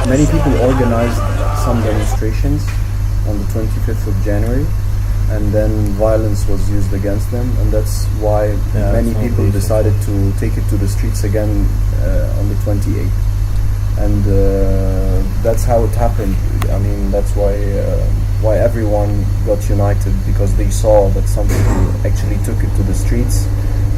Many people organized some demonstrations on the 25th of January, and then violence was used against them, and that's why many people decided to take it to the streets again on the 28th. And that's how it happened. I mean, that's why everyone got united, because they saw that some people actually took it to the streets,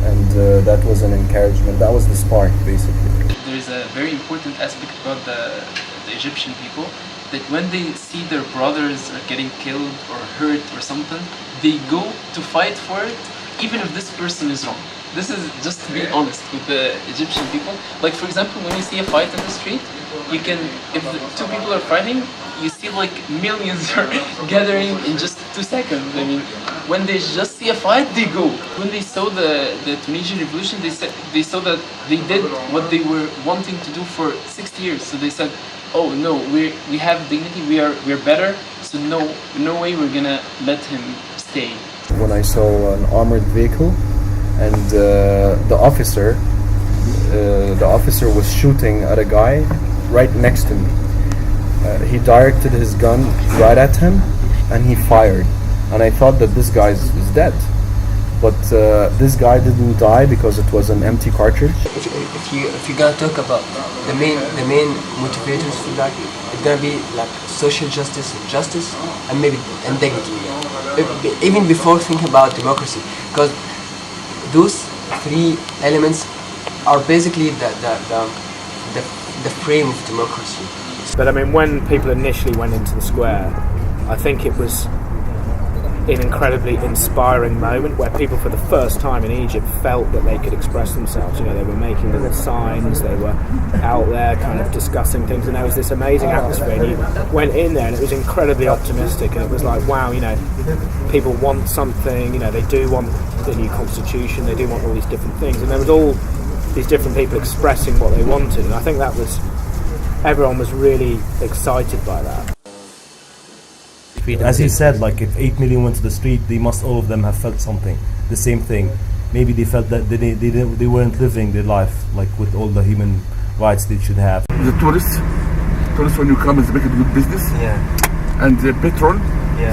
and that was an encouragement. That was the spark, basically. There is a very important aspect about the Egyptian people, that when they see their brothers are getting killed or hurt or something, they go to fight for it, even if this person is wrong. This is just to be honest with the Egyptian people. Like, for example, when you see a fight in the street, you can, if the two people are fighting, you see like millions are gathering in just 2 seconds. I mean, when they just see a fight, they go. When they saw the Tunisian revolution, they saw that they did what they were wanting to do for 60 years. So they said, oh no, we have dignity, we're better, so no way we're gonna let him stay. When I saw an armored vehicle, and the officer was shooting at a guy right next to me. He directed his gun right at him, and he fired. And I thought that this guy is dead. But this guy didn't die because it was an empty cartridge. If you're gonna talk about the main motivators for that, it's gonna be like social justice, and maybe dignity. Even before thinking about democracy, because those three elements are basically the frame of democracy. But I mean, when people initially went into the square, I think it was an incredibly inspiring moment where people for the first time in Egypt felt that they could express themselves. You know, they were making little signs, they were out there kind of discussing things, and there was this amazing atmosphere, and you went in there and it was incredibly optimistic, and it was like, wow, you know, people want something, you know, they do want the new constitution, they do want all these different things, and there was all these different people expressing what they wanted, and I think that was, everyone was really excited by that. As he said, like if 8 million went to the street, they must all of them have felt something, the same thing. Maybe they felt that they weren't living their life like with all the human rights they should have. The tourists when you come is making good business. Yeah. And the petrol,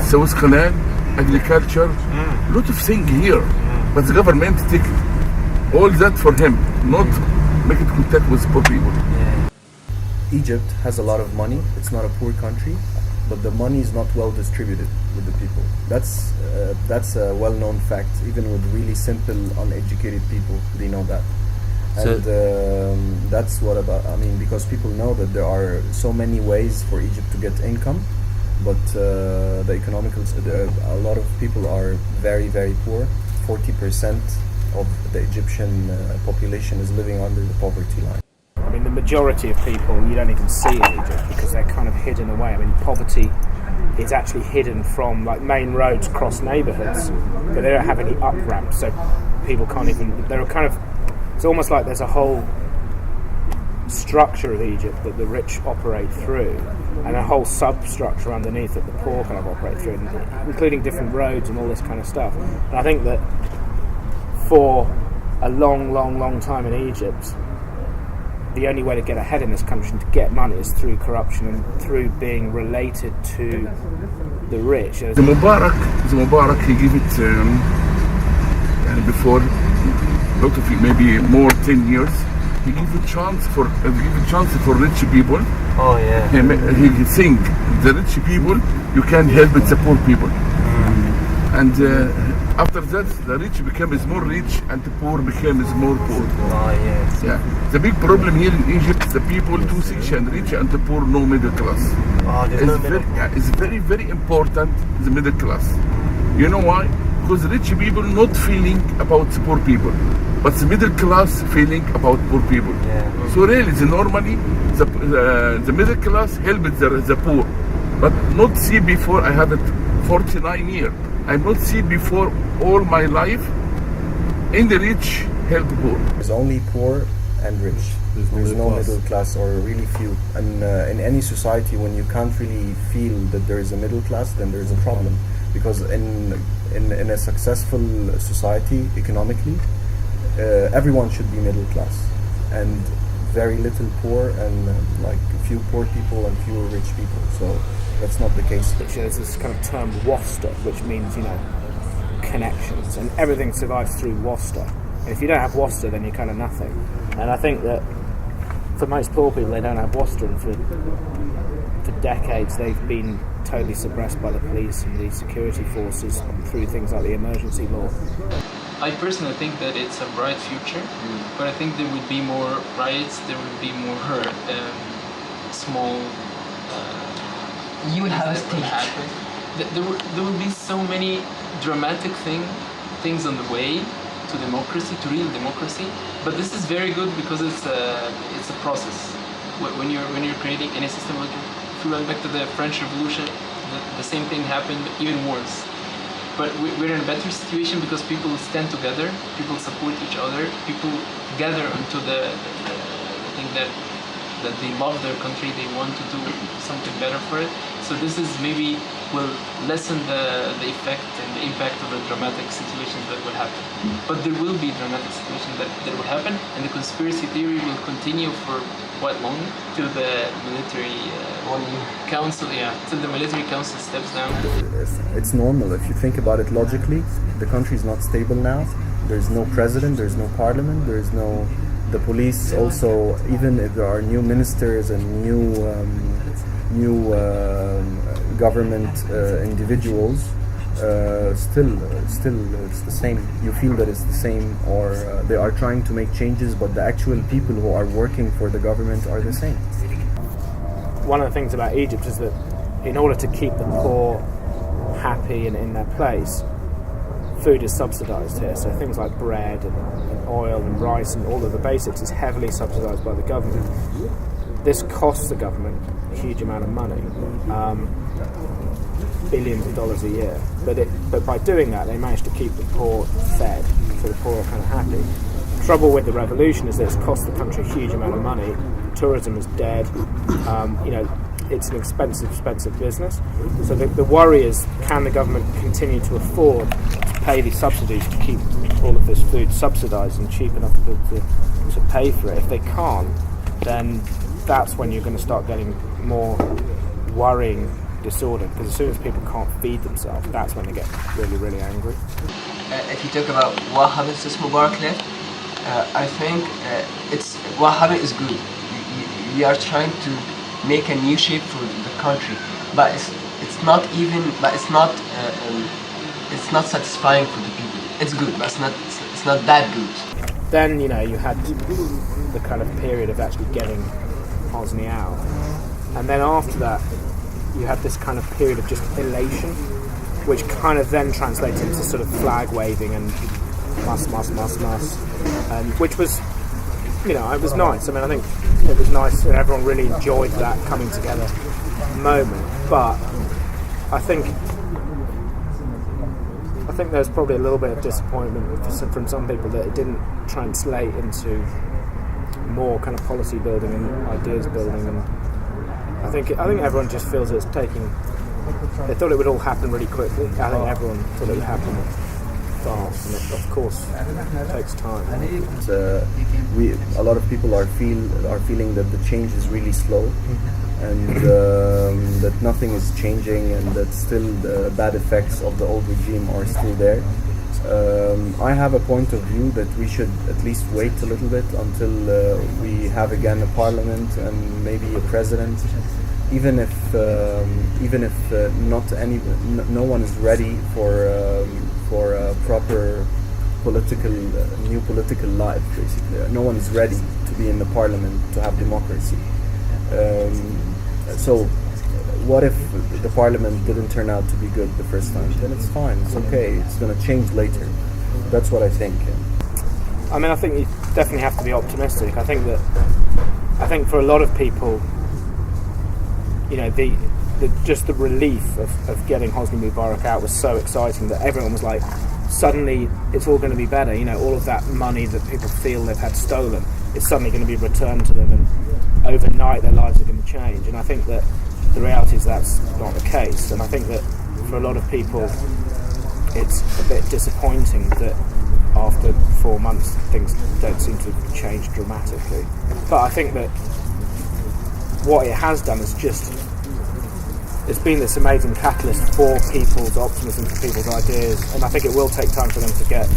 Suez Canal, agriculture, lot of things here. But the government take all that for him, not make it contact with poor people. Yeah. Egypt has a lot of money. It's not a poor country, but the money is not well distributed with the people. That's a well-known fact. Even with really simple, uneducated people, they know that. And that's what about. I mean, because people know that there are so many ways for Egypt to get income, but the economical, a lot of people are very, very poor. 40% of the Egyptian population is living under the poverty line. I mean, the majority of people you don't even see in Egypt because they're kind of hidden away. I mean, poverty is actually hidden from like main roads cross neighbourhoods, but they don't have any up ramps, so people can't even. They're kind of. It's almost like there's a whole structure of Egypt that the rich operate through, and a whole substructure underneath that the poor kind of operate through, including different roads and all this kind of stuff. And I think that for a long time in Egypt, the only way to get ahead in this country and to get money is through corruption and through being related to the rich. The Mubarak, he gave it before, lot of maybe more 10 years. He gave a chance for rich people. Oh yeah. He think the rich people you can help the poor people, and after that the rich becomes more rich and the poor becomes more poor. Oh yes. Yeah. The big problem here in Egypt, the people two section, rich and the poor, no middle class. Oh, there's no middle. It's very very important the middle class. You know why? Because rich people not feeling about poor people, but the middle class feeling about poor people. Yeah. So really, normally the middle class help the poor, but not see before. I have it 49 years. I not see before all my life in the rich help poor. There's only poor and rich. There's no middle class, or really few. And in any society, when you can't really feel that there is a middle class, then there's a problem. Because in a successful society economically, everyone should be middle class, and very little poor and like few poor people and fewer rich people. So that's not the case here. There's this kind of term wasta, which means, connections, and everything survives through wasta. And if you don't have wasta, then you're kind of nothing. And I think that for most poor people, they don't have wasta, and for decades they've been totally suppressed by the police and the security forces through things like the emergency law. I personally think that it's a bright future, but I think there would be more riots, there would be more small You would have a things that would happen. There would be so many dramatic things on the way to democracy, to real democracy. But this is very good because it's a process. When you're creating any system, like if you went back to the French Revolution, the same thing happened, but even worse. But we're in a better situation because people stand together, people support each other, people gather onto the thing that they love their country, they want to do something better for it. So this is maybe will lessen the effect and the impact of the dramatic situations that will happen. But there will be dramatic situations that will happen, and the conspiracy theory will continue for quite long till the military council, till the military council steps down. It's normal if you think about it logically. The country is not stable now. There's no president, there's no parliament, there's no. The police also, even if there are new ministers and new government individuals, still it's the same. You feel that it's the same, or they are trying to make changes, but the actual people who are working for the government are the same. One of the things about Egypt is that in order to keep the poor happy and in their place, food is subsidised here. So things like bread and oil and rice and all of the basics is heavily subsidised by the government. This costs the government a huge amount of money, billions of dollars a year. But by doing that, they manage to keep the poor fed, so the poor are kind of happy. The trouble with the revolution is that it's cost the country a huge amount of money. Tourism is dead. It's an expensive business. So the worry is, can the government continue to afford to pay these subsidies to keep all of this food subsidised and cheap enough for people to pay for it? If they can't, then that's when you're going to start getting more worrying disorder, because as soon as people can't feed themselves, that's when they get really, really angry. If you talk about what happened since Mubarak left, I think what happened is good. We are trying to make a new shape for the country, but it's not satisfying for the people. It's good, but it's not that good. Then you had the kind of period of actually getting Hosni out, and then after that you had this kind of period of just elation, which kind of then translates into sort of flag waving and must, and which was, it was nice. I mean, I think it was nice and everyone really enjoyed that coming together moment, but I think there's probably a little bit of disappointment from some people that it didn't translate into more kind of policy building and ideas building, and I think everyone just feels it's taking. They thought it would all happen really quickly. I think everyone thought it would happen fast, and it, of course, takes time. A lot of people are feeling that the change is really slow, and that nothing is changing, and that still the bad effects of the old regime are still there. I have a point of view that we should at least wait a little bit until we have again a parliament and maybe a president. Even if no one is ready for a proper new political life. Basically, no one is ready to be in the parliament to have democracy. So, what if the parliament didn't turn out to be good the first time? Then it's fine. It's okay. It's going to change later. That's what I think. I mean, I think you definitely have to be optimistic. I think for a lot of people, the relief of getting Hosni Mubarak out was so exciting that everyone was like, suddenly it's all going to be better. All of that money that people feel they've had stolen is suddenly going to be returned to them, and overnight their lives are going to change. And I think that the reality is that's not the case. And I think that for a lot of people, it's a bit disappointing that after 4 months, things don't seem to have changed dramatically. But I think that what it has done is it's been this amazing catalyst for people's optimism, for people's ideas, and I think it will take time for them to get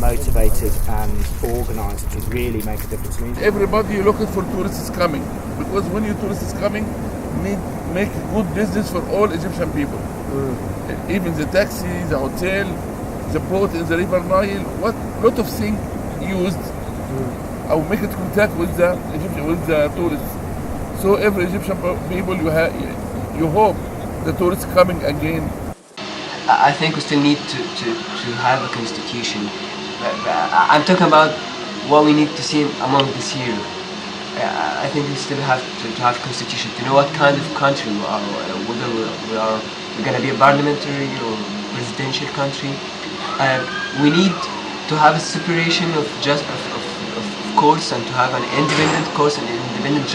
motivated and organised to really make a difference in Egypt. Everybody looking for tourists coming, because when you tourists coming, make good business for all Egyptian people. Even the taxi, the hotel, the boat in the River Nile, what lot of things used. I will make it contact with the tourists. So every Egyptian people, you hope the tourists coming again. I think we still need to have a constitution. I'm talking about what we need to see among this year. I think we still have to have constitution to know what kind of country we are, whether we're going to be a parliamentary or presidential country. We need to have a separation of courts and to have an independent courts and independent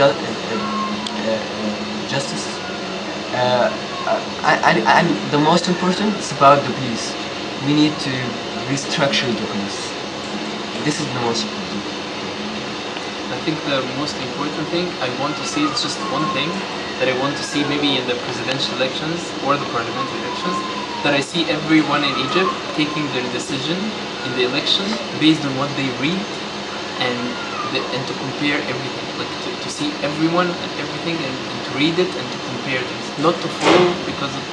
justice. And the most important is about the police. We need to restructure the police. This is the most important. I think the most important thing I want to see is just one thing that I want to see maybe in the presidential elections or the parliamentary elections, that I see everyone in Egypt taking their decision in the election based on what they read and to compare everything, like to see everyone and everything and to read it and to compare things, not to follow because of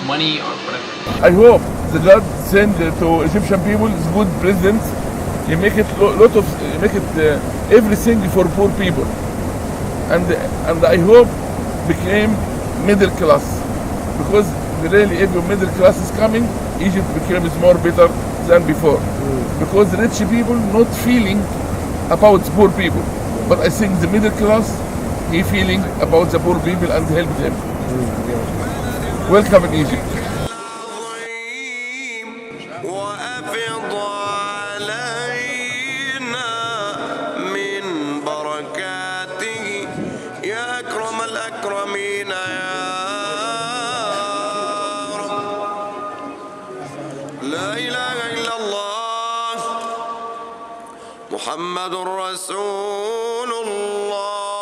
money or whatever. I hope the God send to Egyptian people is good president. He make it everything for poor people, and I hope became middle class, because really if your middle class is coming, Egypt becomes more better than before. Because the rich people not feeling about poor people, but I think the middle class he feeling about the poor people and help them. Welcome in Egypt. محمد رسول الله